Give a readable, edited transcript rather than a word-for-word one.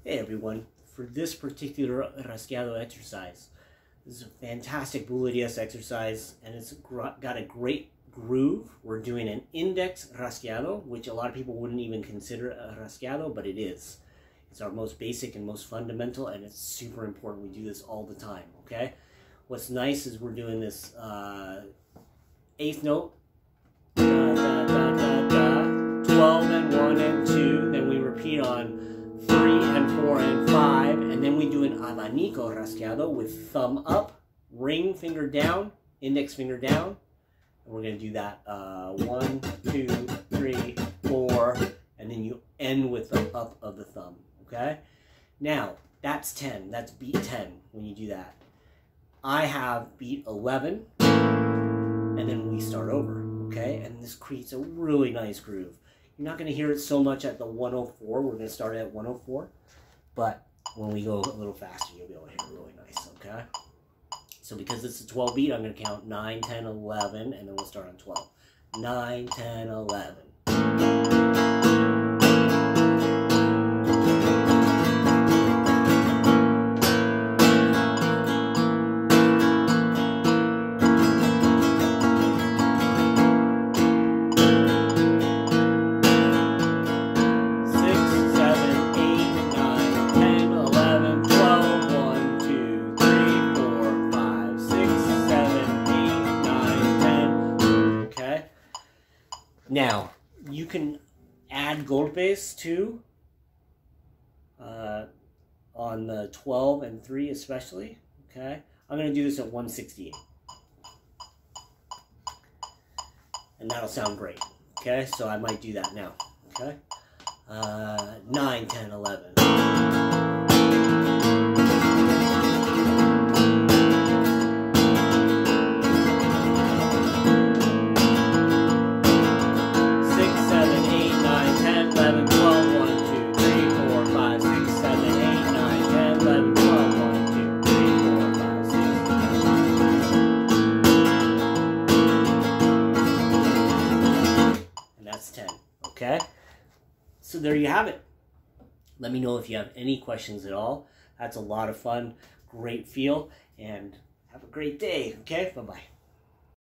Hey everyone, for this particular rasgueado exercise, this is a fantastic Bulerías exercise and it's got a great groove. We're doing an index rasgueado, which a lot of people wouldn't even consider a rasgueado, but it is. It's our most basic and most fundamental, and it's super important. We do this all the time, okay? What's nice is we're doing this eighth note, da, da, da, da, da, 12 and 1 and 2, then we repeat on 3 and 4 and 5, and then we do an Abanico rasgueado with thumb up, ring finger down, index finger down, and we're going to do that 1, 2, 3, 4, and then you end with the up of the thumb, okay? Now, that's 10, that's beat 10 when you do that. I have beat 11, and then we start over, okay? And this creates a really nice groove. You're not going to hear it so much at the 104. We're going to start at 104. But when we go a little faster, you'll be able to hear it really nice, okay? So because it's a 12 beat, I'm going to count 9, 10, 11, and then we'll start on 12. 9, 10, 11. Now, you can add golpes too, on the 12 and 3 especially, okay? I'm going to do this at 168. And that'll sound great, okay? So I might do that now, okay? 9, 10, 11. 10, okay? So there you have it. Let me know if you have any questions at all. That's a lot of fun, great feel, and have a great day, okay? Bye-bye.